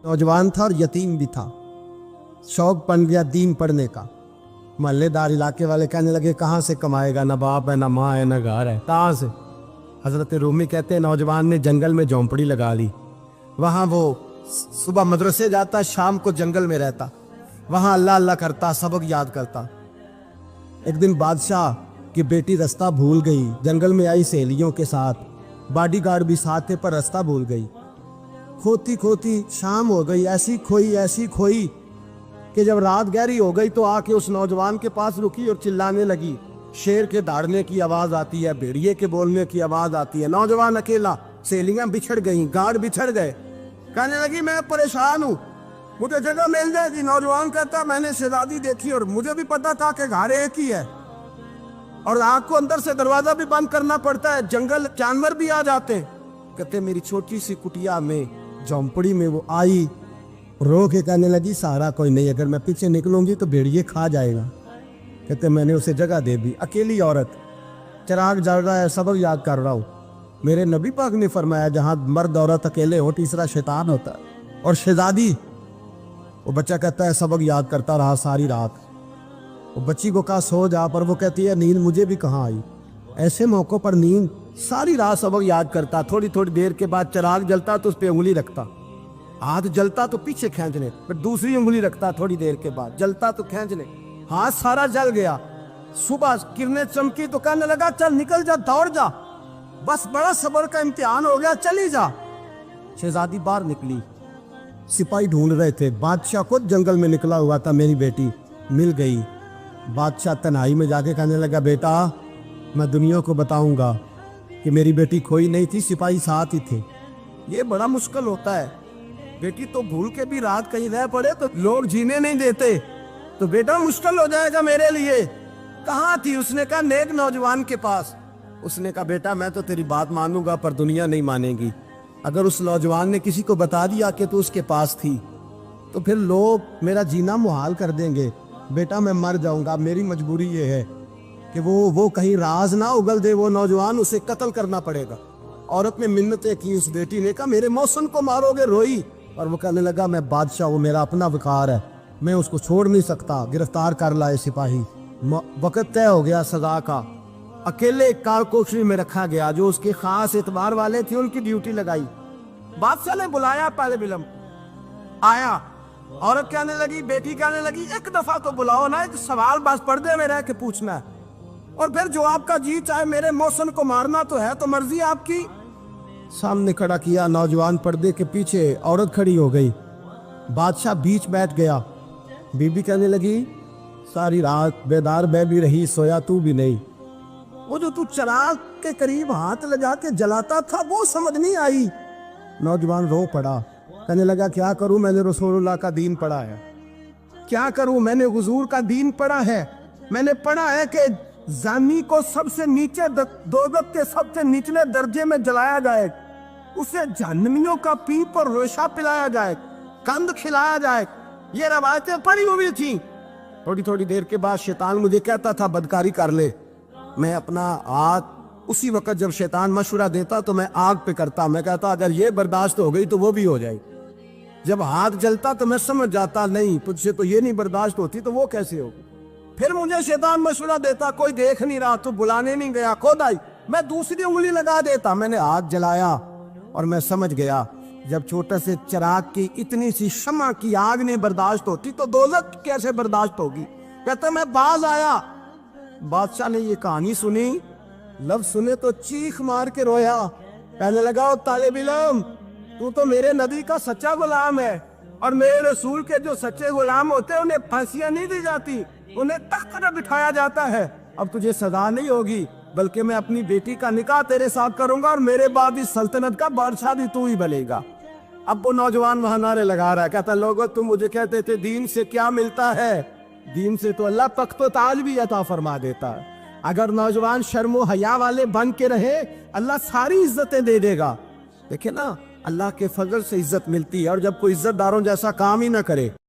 नौजवान था और यतीम भी था। शौक बन गया दीन पढ़ने का। महल्लेदार इलाके वाले कहने लगे कहाँ से कमाएगा, ना बाप है, ना माँ है, ना घर है, कहाँ से। हजरत रूमी कहते हैं नौजवान ने जंगल में झोंपड़ी लगा ली। वहाँ वो सुबह मदरसे जाता, शाम को जंगल में रहता, वहाँ अल्लाह अल्लाह करता, सबक याद करता। एक दिन बादशाह की बेटी रास्ता भूल गई, जंगल में आई सहेलियों के साथ, बॉडीगार्ड भी साथ थे पर रास्ता भूल गई। खोती खोती शाम हो गई, ऐसी खोई कि जब रात गहरी हो गई तो आके उस नौजवान के पास रुकी और चिल्लाने लगी। शेर के दौड़ने की आवाज आती है, भेड़िए के बोलने की आवाज आती है। नौजवान अकेला, सहेलियां बिछड़ गई, गार्ड बिछड़ गए। कहने लगी मैं परेशान हूँ, मुझे जगह मिल जाएगी। नौजवान कहता मैंने शहजादी देखी और मुझे भी पता था कि घर एक ही है और आग को अंदर से दरवाजा भी बंद करना पड़ता है, जंगल जानवर भी आ जाते हैं। कहते मेरी छोटी सी कुटिया में, झोंपड़ी में वो आई, रो के कहने लगी सहारा कोई नहीं, अगर मैं पीछे निकलूंगी तो भेड़िए खा जाएगा। कहते मैंने उसे जगह दे दी। अकेली औरत, चिराग जल रहा है, सबक याद कर रहा हूँ। मेरे नबी पाक ने फरमाया जहाँ मर्द औरत अकेले हो तीसरा शैतान होता है। और शहजादी, वो बच्चा कहता है सबक याद करता रहा सारी रात। वो बच्ची को कहा सो जा, पर वो कहती है नींद मुझे भी कहाँ आई। ऐसे मौक़ों पर नींद, सारी रात सबक याद करता। थोड़ी थोड़ी देर के बाद चिराग जलता तो उस पर उंगली रखता, हाथ जलता तो पीछे खींच ले, फिर दूसरी उंगली रखता, थोड़ी देर के बाद जलता तो खींच ले, हाथ सारा जल गया। सुबह किरणें चमकी तो कहने लगा चल निकल जा, दौड़ जा, बस बड़ा सब्र का इम्तिहान हो गया, चली जा। शहजादी बाहर निकली, सिपाही ढूंढ रहे थे। बादशाह खुद जंगल में निकला हुआ था, मेरी बेटी मिल गई। बादशाह तन्हाई में जाके कहने लगा बेटा मैं दुनिया को बताऊंगा कि मेरी बेटी खोई नहीं थी, सिपाही साथ ही थे। ये बड़ा मुश्किल होता है, बेटी तो भूल के भी रात कहीं रह पड़े तो लोग जीने नहीं देते, तो बेटा मुश्किल हो जाएगा मेरे लिए। कहाँ थी? उसने कहा नेक नौजवान के पास। उसने कहा बेटा मैं तो तेरी बात मानूंगा पर दुनिया नहीं मानेगी। अगर उस नौजवान ने किसी को बता दिया कि तू उसके पास थी तो फिर लोग मेरा जीना मुहाल कर देंगे। बेटा मैं मर जाऊंगा, मेरी मजबूरी ये है कि वो कहीं राज ना उगल दे वो नौजवान, उसे कत्ल करना पड़ेगा। औरत ने मिन्नतें की, उस बेटी ने कहा मेरे मौसम को मारोगे, रोई। और वो कहने लगा मैं बादशाह, वो मेरा अपना विकार है, मैं उसको छोड़ नहीं सकता। गिरफ्तार कर लाए सिपाही। वक्त तय हो गया सजा का। अकेले एक कारकोठरी में रखा गया, जो उसके खास एतबार वाले थे उनकी ड्यूटी लगाई। बादशाह ने बुलाया, पहले बिलम आया। औरत कहने लगी, बेटी कहने लगी एक दफा तो बुलाओ ना, एक सवाल बस पर्दे में रह के पूछना है और फिर जो आपका जी चाहे, मेरे मौसम को मारना तो है, तो मर्जी आपकी। सामने खड़ा किया, नौजवान पर्दे के पीछे, औरत खड़ी हो गई। बादशाह बीच बैठ गया। बीबी कहने लगी सारी रात बेदार मैं भी रही, सोया तू भी नहीं। वो जो तू चिराग के करीब हाथ लगा के जलाता था वो समझ नहीं आई। नौजवान रो पड़ा, कहने लगा क्या करूं, मैंने रसूलुल्लाह का दीन पढ़ा है, क्या करूं, मैंने हुजूर का दीन पढ़ा है। मैंने पढ़ा है कि जानी को सबसे नीचे दोज़ख के सबसे निचले दर्जे में जलाया जाए, उसे जहन्नमियों का पीप और रेशा पिलाया जाए, कंद खिलाया जाए। ये रवायतें पड़ी हुई थी। थोड़ी थोड़ी देर के बाद शैतान मुझे कहता था बदकारी कर ले। मैं अपना हाथ उसी वक्त जब शैतान मशवरा देता तो मैं आग पे करता। मैं कहता अगर ये बर्दाश्त हो गई तो वो भी हो जाएगी। जब हाथ जलता तो मैं समझ जाता नहीं तुझसे तो ये नहीं बर्दाश्त होती तो वो कैसे होगी। फिर मुझे शैतान मशवरा देता कोई देख नहीं रहा तो बुलाने नहीं गया, खुद आई, मैं दूसरी उंगली लगा देता। मैंने हाथ जलाया और मैं समझ गया जब छोटे से चिराग की इतनी सी शमा की आग नहीं बर्दाश्त होती तो दोज़ख कैसे बर्दाश्त होगी। कहते मैं बाज आया। बादशाह ने ये कहानी सुनी, लफ्ज सुने तो चीख मार के रोया। कहने लगा तालिब इल्म तू तो मेरे नबी का सच्चा गुलाम है और मेरे रसूल के जो सच्चे गुलाम होते हैं उन्हें फांसियां नहीं दी जाती, उन्हें तख्त पर बिठाया जाता है। अब तुझे सजा नहीं होगी बल्कि मैं अपनी बेटी का निकाह तेरे साथ करूंगा और मेरे बाद इस सल्तनत का बादशाह भी तू ही बनेगा। अब वो नौजवान वहां नारे लगा रहा है, कहता लोगों तुम मुझे कहते थे दीन से क्या मिलता है, दीन से तो अल्लाह तख्त व ताज भी अता फरमा देता है। अगर नौजवान शर्मो हया वाले बन के रहे अल्लाह सारी इज्जतें दे देगा। देखे ना अल्लाह के फजल से इज्जत मिलती है और जब कोई इज्जतदारों जैसा काम ही ना करे